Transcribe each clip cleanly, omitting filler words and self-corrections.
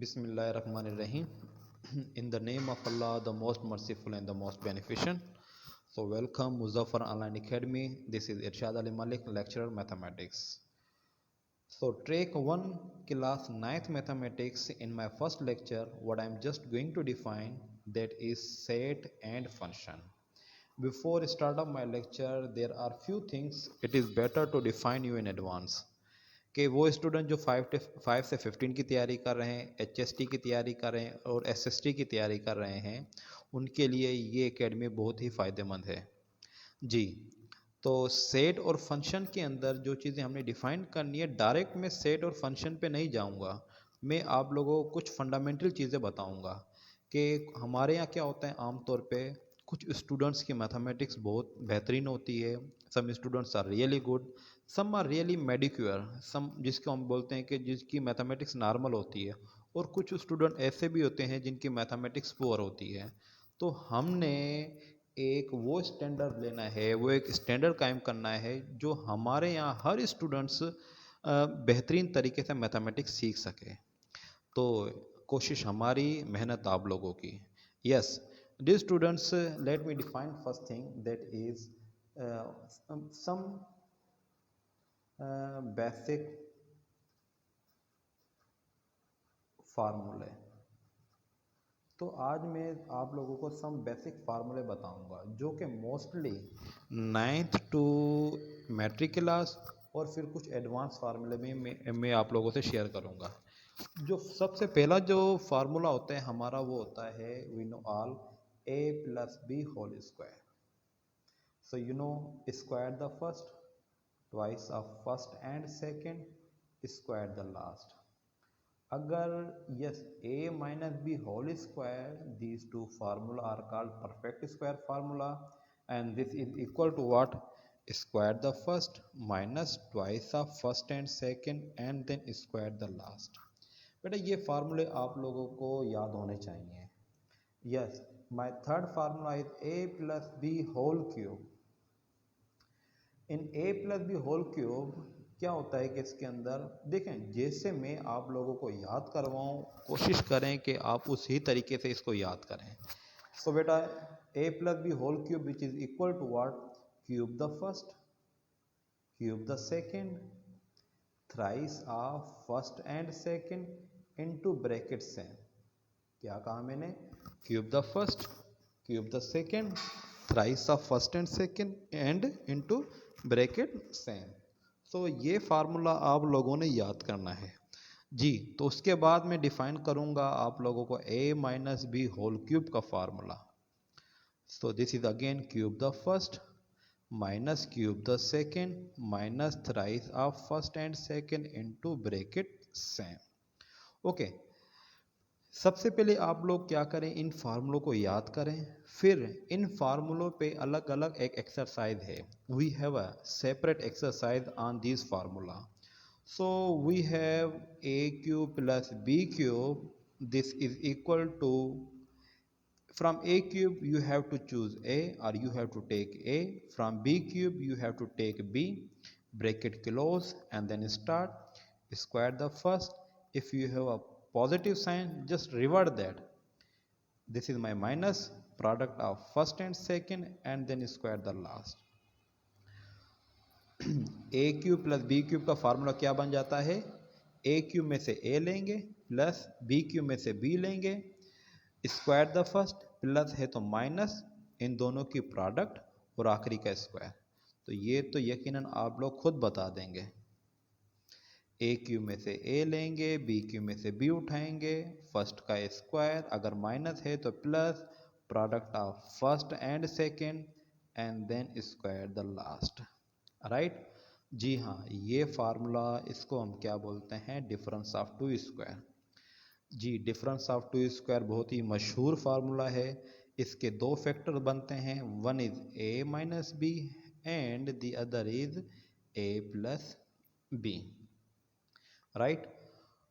Bismillahirrahmanirrahim. In the name of Allah, the most merciful and the most beneficent. So, welcome Muzaffar Online Academy. This is Irshad Ali Malik, lecturer mathematics. So, track 1, class 9th mathematics. In my first lecture, what I am just going to define, that is set and function. Before start of my lecture, there are few things it is better to define you in advance. कि वो student जो 5 से 15 की तैयारी कर रहे हैं, HST की तैयारी कर रहे हैं और SST की तैयारी कर रहे हैं, उनके लिए ये एकेडमी बहुत ही फ़ायदेमंद है जी। तो सेट और फंक्शन के अंदर जो चीज़ें हमने डिफ़ाइन करनी है, डायरेक्ट मैं सेट और फंक्शन पे नहीं जाऊंगा। मैं आप लोगों को कुछ फंडामेंटल चीज़ें बताऊंगा कि हमारे यहाँ क्या होता है। आमतौर पे कुछ स्टूडेंट्स की मैथमेटिक्स बहुत बेहतरीन होती है, some students are really good, some are really mediocre, some जिसको हम बोलते हैं कि जिसकी मैथमेटिक्स नॉर्मल होती है, और कुछ स्टूडेंट ऐसे भी होते हैं जिनकी मैथमेटिक्स पुअर होती है। तो हमने एक वो स्टैंडर्ड लेना है, वो एक स्टैंडर्ड कायम करना है जो हमारे यहाँ हर स्टूडेंट्स बेहतरीन तरीके से मैथमेटिक्स सीख सके। तो कोशिश हमारी, मेहनत आप लोगों की। Yes dear students, let me define first thing, that is some basic फार्मूले। तो आज मैं आप लोगों को सम बेसिक फार्मूले बताऊंगा जो कि mostly 9th to matric class और फिर कुछ एडवांस फार्मूले में मैं आप लोगों से शेयर करूंगा। जो सबसे पहला जो फार्मूला होता है हमारा, वो होता है we know all a plus B whole square. So you know square the first, twice of first and second, square the last. अगर यस a minus B whole square, these two formula are called perfect square formula, and this is equal to what, square the first minus twice of first and second and then square the last. बेटा ये फार्मूले आप लोगों को याद होने चाहिए। Yes my third formula is a plus B whole cube. In a plus B whole cube क्या होता है कि इसके अंदर देखें, जैसे मैं आप लोगों को याद करवाऊं, कोशिश करें कि आप उसी तरीके से इसको याद करें। सो बेटा a plus B whole cube which is equal to what, cube the first, cube the second, thrice of first and second into bracket से। क्या कहा मैंने, cube the first, cube the second, thrice of first and second and into bracket same. तो ये formula आप लोगों ने याद करना है जी। तो उसके बाद मैं डिफाइन करूंगा आप लोगों को a minus B whole cube का फार्मूला। So this is again cube the first minus cube the second minus thrice of first and second into bracket same. Okay, सबसे पहले आप लोग क्या करें, इन फार्मूलों को याद करें, फिर इन फार्मूलों पे अलग अलग एक एक्सरसाइज है। We have a separate exercise on this formula. So we have a cube plus b cube, this is equal to, from a cube you have to choose a or you have to take a, from b cube you have to take b, bracket close and then start, square the first, if you have a positive sign just revert that, this is my minus, product of first and second and then square the last। a cube plus b cube का formula क्या बन जाता है, a cube में से a लेंगे plus b cube में से b लेंगे, स्क्वायर द फर्स्ट, प्लस है तो माइनस, इन दोनों की प्रोडक्ट और आखिरी का स्क्वायर। तो ये तो यकीनन आप लोग खुद बता देंगे। ए क्यूब में से ए लेंगे, बी क्यूब में से बी उठाएंगे, फर्स्ट का स्क्वायर, अगर माइनस है तो plus, product of first and second and then square the last. Right जी हाँ, ये फार्मूला, इसको हम क्या बोलते हैं, डिफरेंस ऑफ टू स्क्वायर जी। डिफरेंस ऑफ टू स्क्वायर बहुत ही मशहूर फार्मूला है। इसके दो फैक्टर बनते हैं, one is a minus B and the other is a plus B. Right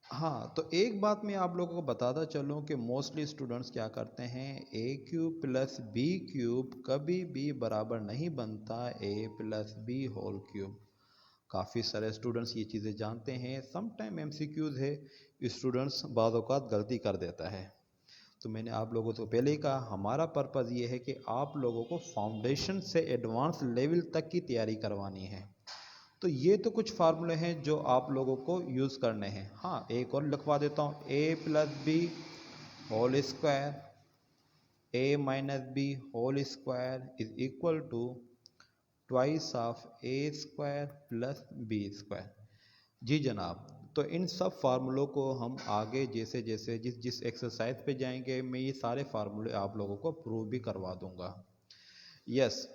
हाँ, तो एक बात मैं आप लोगों को बताता चलूँ कि मोस्टली स्टूडेंट्स क्या करते हैं, a cube plus B cube कभी भी बराबर नहीं बनता a plus B whole cube. काफ़ी सारे स्टूडेंट्स ये चीज़ें जानते हैं, सम टाइम एमसीक्यूज है, स्टूडेंट्स बाद औक़ात गलती कर देता है। तो मैंने आप लोगों को पहले ही कहा, हमारा पर्पज़ ये है कि आप लोगों को फाउंडेशन से एडवांस लेवल तक की तैयारी करवानी है। तो ये तो कुछ फार्मूले हैं जो आप लोगों को यूज़ करने हैं। हाँ, एक और लिखवा देता हूँ, a + b whole square a - b whole square is equal to twice of a square plus b square. जी जनाब, तो इन सब फार्मूलों को हम आगे जैसे जैसे जिस जिस एक्सरसाइज पे जाएंगे, मैं ये सारे फार्मूले आप लोगों को प्रूव भी करवा दूंगा। यस,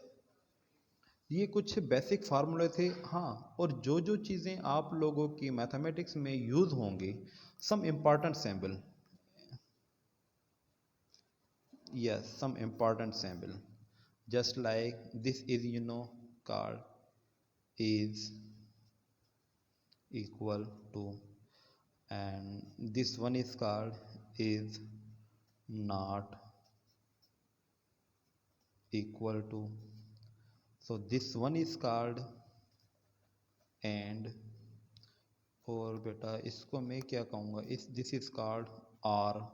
ये कुछ बेसिक फार्मूले थे। हाँ, और जो जो चीज़ें आप लोगों की मैथमेटिक्स में यूज़ होंगी, some important symbol, yes, some important symbol, just like this is called is equal to, and this one is called is not equal to, so this one is called and, और बेटा इसको मैं क्या कहूँगा, इस this is called are.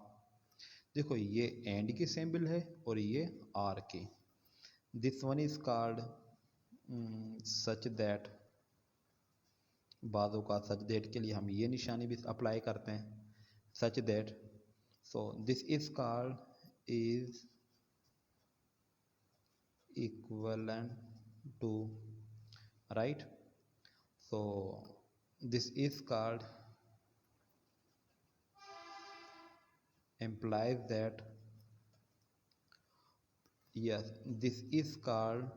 देखो ये and की सिंबल है और ये आर की। This one is called such that, बाजों का सच दैट के लिए हम ये निशानी भी अप्लाई करते हैं, such that. So this is called is equivalent to, right. So this is called implies that, yes, this is called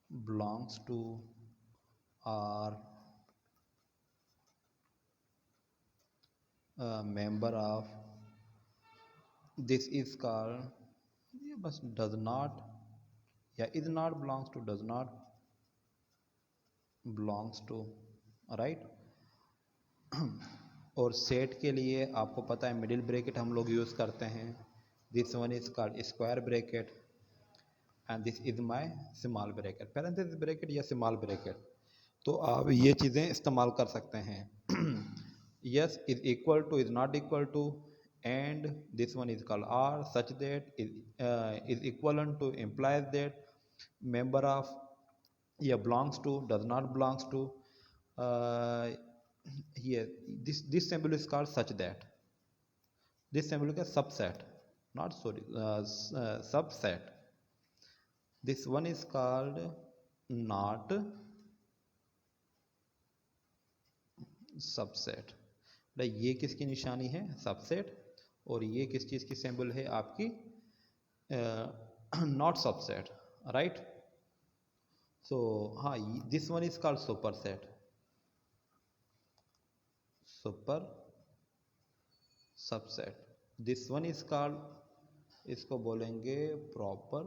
belongs to or a member of, this is called, yeah, but does not, yeah, is not belongs to, does not belongs to, right। और set के लिए आपको पता है middle bracket हम लोग use करते हैं, this one is called square bracket and this is my small bracket, parenthesis bracket या स्मॉल ब्रैकेट। तो आप ये चीज़ें इस्तेमाल कर सकते हैं। Yes, is equal to, is not equal to, and this one is called are, such that is equal to, implies that, member of या belongs to, does not belongs to. Here this symbol is called such that, this symbol is a subset, not sorry, subset. This one is called not subset। ये किसकी निशानी है, subset, और ये किस चीज़ की symbol है आपकी, नॉट सबसेट, राइट। सो हाँ, this one is called superset, super subset. This one is called, इसको बोलेंगे प्रॉपर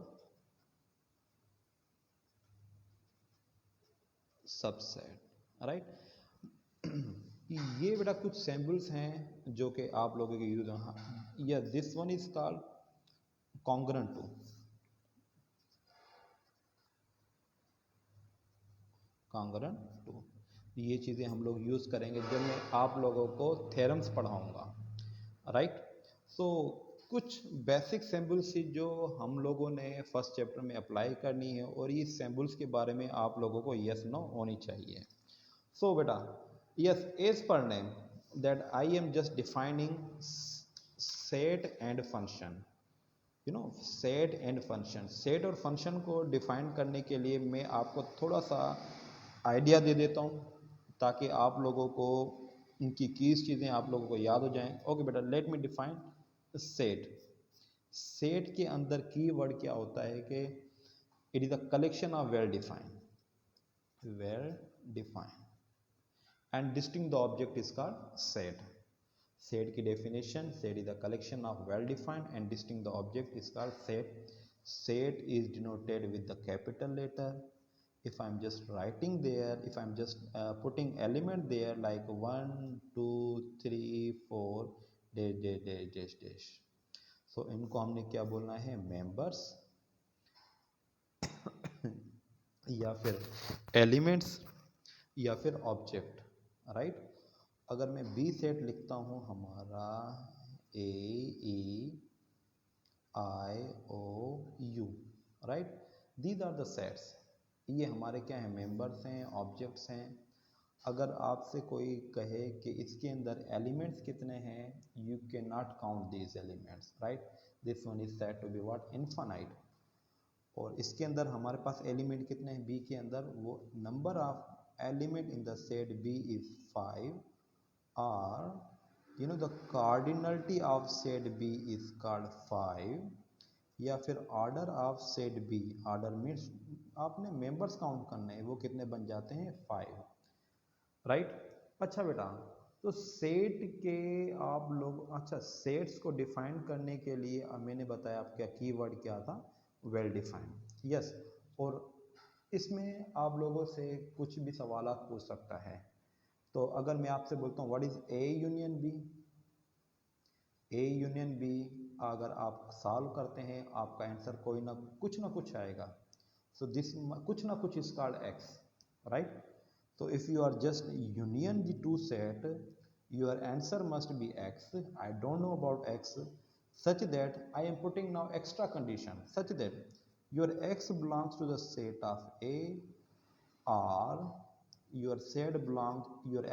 सबसेट, राइट। ये बेटा कुछ सैम्पल्स हैं जो कि आप लोगों के यूज हैं। या this one is called congruent to, congruent to. ये चीज़ें हम लोग यूज़ करेंगे जब मैं आप लोगों को थ्योरम्स पढ़ाऊंगा, राइट। सो कुछ बेसिक सिंबल्स जो हम लोगों ने फर्स्ट चैप्टर में अप्लाई करनी है, और ये सिंबल्स के बारे में आप लोगों को यस नो होनी चाहिए। सो बेटा, yes, as per name that I am just defining set and function, set and function। set और function को define करने के लिए मैं आपको थोड़ा सा आइडिया दे देता हूँ, ताकि आप लोगों को उनकी कीज चीज़ें आप लोगों को याद हो जाएं। ओके बेटा, late me define set. Set के अंदर की वर्ड क्या होता है कि it is a collection of well defined, well defined, and distinct the object is called set। set की definition, set is a collection of well defined and distinct the object is called set। set is denoted with the capital letter। if I'm just writing there, if I'm just putting element there like 1 2 3 4 dash dash dash dash dash, so इनको हमने क्या बोलना है, members या फिर elements या फिर object, right. अगर मैं बी सेट लिखता हूँ हमारा A E I O U, right, these are the sets. ये हमारे क्या हैं, मेंबर्स हैं, ऑब्जेक्ट्स हैं। अगर आपसे कोई कहे कि इसके अंदर एलिमेंट्स कितने हैं, you can not count these elements, right. This one is said to be what, infinite. और इसके अंदर हमारे पास एलिमेंट कितने हैं बी के अंदर, वो number of element in the set B is 5, और the cardinality of set B is called 5, या फिर order of set B, order means आपने मेंबर्स काउंट करने हैं, वो कितने बन जाते हैं 5, राइट। अच्छा बेटा, तो सेट के आप लोग, अच्छा सेट्स को डिफाइन करने के लिए मैंने बताया आप क्या कीवर्ड क्या था, वेल डिफाइंड, यस। और इसमें आप लोगों से कुछ भी सवाल पूछ सकता है। तो अगर मैं आपसे बोलता हूँ what is A union B, A union B अगर आप सॉल्व करते हैं आपका आंसर कोई ना कुछ आएगा। सो दिस कुछ ना कुछ is called x, right. So if you are just union the two set, your answer must be x. I don't know about x, such that I am putting now extra condition such that your x belongs to the set of A, or your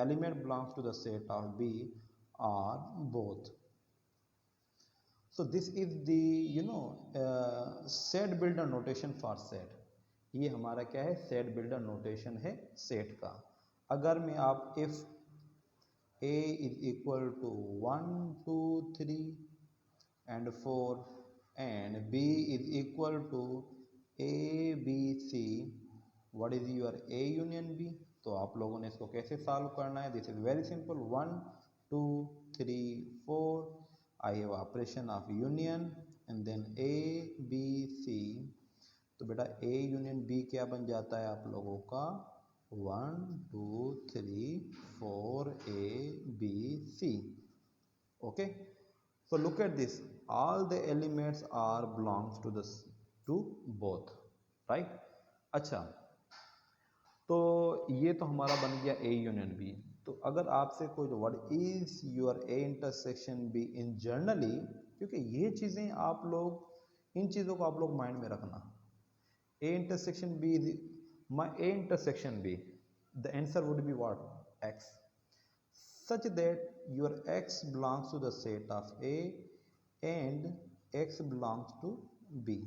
element belongs to the set of B, or both. So this is the set builder notation for set. ये हमारा क्या है, set builder notation है set का। अगर मैं आप if a is equal to 1 2 3 and 4 and b is equal to a b c, what is your a union b, तो आप लोगों ने इसको कैसे सॉल्व करना है, this is very simple, 1 2 3 4, I have operation of union and then a b c। तो बेटा ए यूनियन बी क्या बन जाता है आप लोगों का, 1 2 3 4 A B C, okay. So look at this, all the elements are belongs to both, right. अच्छा, तो ये तो हमारा बन गया ए यूनियन बी। तो अगर आपसे कोई what is your A intersection be in generally, क्योंकि ये चीज़ें आप लोग, इन चीज़ों को आप लोग माइंड में रखना, A intersection B is my A intersection B, the answer would be what, X, such that your X belongs to the set of A and X belongs to B.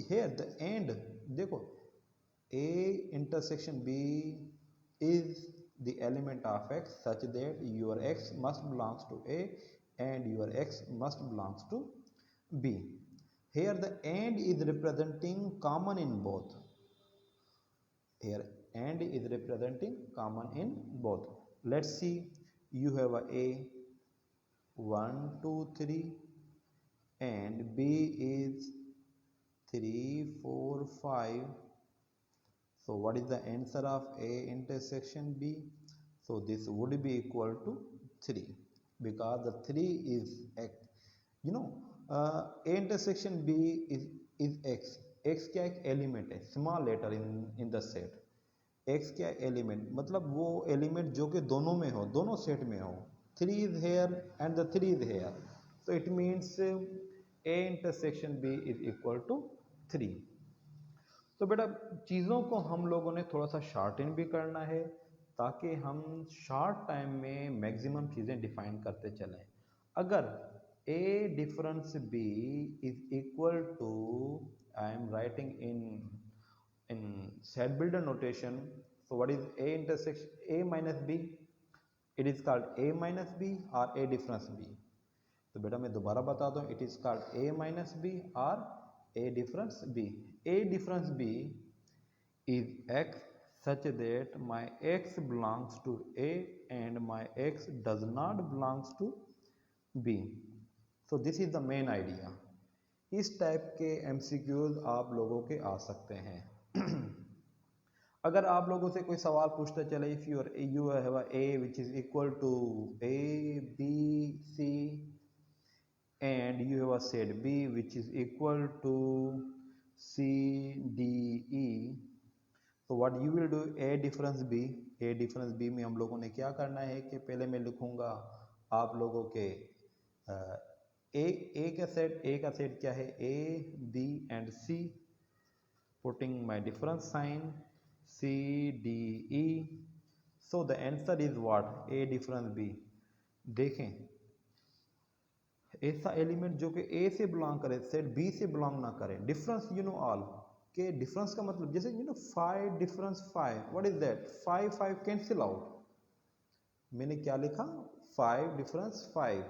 Here the and देखो, A intersection B is the element of X such that your X must belongs to A and your X must belongs to B. Here the and is representing common in both. Here and is representing common in both. Let's see, you have a 1 2 3 and B is 3 4 5. So what is the answer of A intersection B? So this would be equal to 3, because the 3 is X, A intersection B is X. X क्या एक element है, small letter in the set. X क्या element, मतलब वो element जो कि दोनों में हो, दोनों सेट में हो। 3 is here and the 3 is here, so it means A intersection B is equal to 3. तो बेटा चीज़ों को हम लोगों ने थोड़ा सा शॉर्टन भी करना है, ताकि हम शॉर्ट टाइम में मैक्सिमम चीज़ें डिफाइन करते चलें। अगर A difference B is equal to, I am writing in set builder notation. So what is A intersection A minus B? It is called A minus B or A difference B. तो बेटा मैं दोबारा बता दूं, it is called A minus B or A difference B. A difference B is X such that my X belongs to A and my X does not belongs to B. So this is the main idea. इस type के MCQs आप लोगों के आ सकते हैं। अगर आप लोगों से कोई सवाल पूछते चले, if you have A which is equal to A B C and you have a set B which is equal to C D E, तो what you will do, A difference B, A difference B में हम लोगों ने क्या करना है कि पहले मैं लिखूंगा आप लोगों के ए का सेट क्या है, A B and C, putting my difference sign C D E, so the answer is what, A difference B. देखें ऐसा एलिमेंट जो कि ए से बिलोंग करे सेट बी से बिलोंग ना करे, डिफरेंस यू नो ऑल के डिफरेंस का मतलब जैसे you know 5 difference 5, what is that, 5 cancel out, मैंने क्या लिखा 5 difference 5,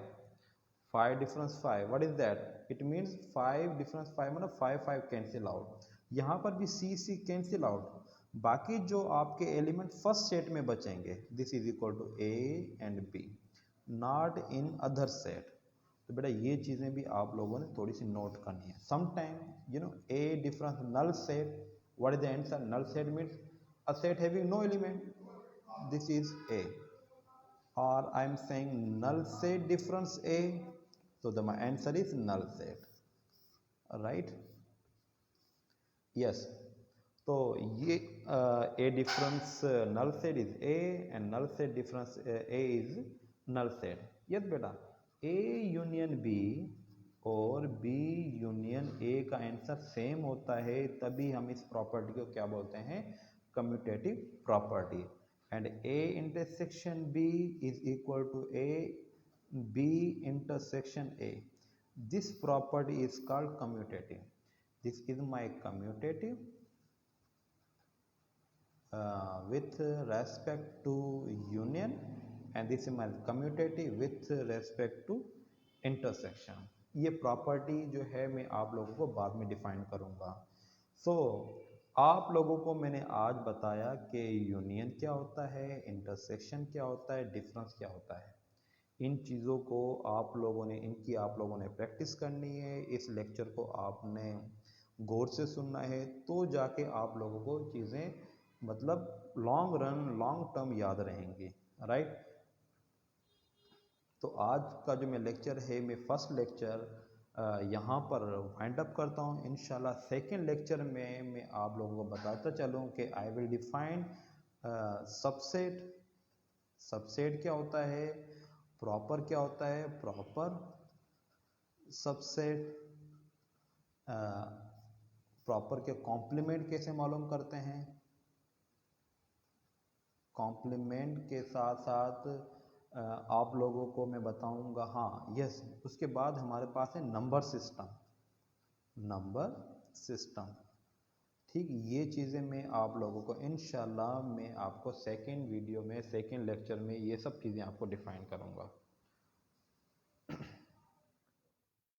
5 difference 5, what is that, it means 5 difference 5 मतलब 5 कैंसिल आउट, यहाँ पर भी सी कैंसिल आउट, बाकी जो आपके एलिमेंट फर्स्ट सेट में बचेंगे this is equal to A and B, not in other set. तो बेटा ये चीज़ें भी आप लोगों ने थोड़ी सी नोट करनी है। Sometime you know A difference null set, what is the answer, null set means a set having no element, this is A, और I am saying null set difference A, so the my answer is null set, right? yes, तो ये a difference null set is a and null set difference a is null set. Yes बेटा, a union b और b union a का answer same होता है, तभी हम इस प्रॉपर्टी को क्या बोलते हैं, commutative property. And a intersection b is equal to a b intersection a, this property is called commutative, this is my commutative with respect to union, and this is my commutative with respect to intersection। ये property जो है मैं आप लोगों को बाद में define करूंगा। आप लोगों को मैंने आज बताया कि यूनियन क्या होता है, इंटरसेक्शन क्या होता है, डिफरेंस क्या होता है। इन चीज़ों को आप लोगों ने प्रैक्टिस करनी है, इस लेक्चर को आपने गौर से सुनना है, तो जाके आप लोगों को चीज़ें मतलब लॉन्ग टर्म याद रहेंगी, राइट। तो आज का जो मैं लेक्चर है, मैं फर्स्ट लेक्चर यहाँ पर वाइंड अप करता हूँ। इंशाल्लाह सेकेंड लेक्चर में मैं आप लोगों को बताता चलूँ कि I will define subset, subset क्या होता है, प्रॉपर क्या होता है, प्रॉपर सबसेट, प्रॉपर के कॉम्प्लीमेंट कैसे मालूम करते हैं, कॉम्प्लीमेंट के साथ साथ आप लोगों को मैं बताऊंगा, हाँ यस, उसके बाद हमारे पास है नंबर सिस्टम, नंबर सिस्टम, ठीक। ये चीज़ें मैं आप लोगों को इंशाल्लाह मैं आपको सेकेंड वीडियो में, सेकेंड लेक्चर में ये सब चीज़ें आपको डिफाइन करूंगा।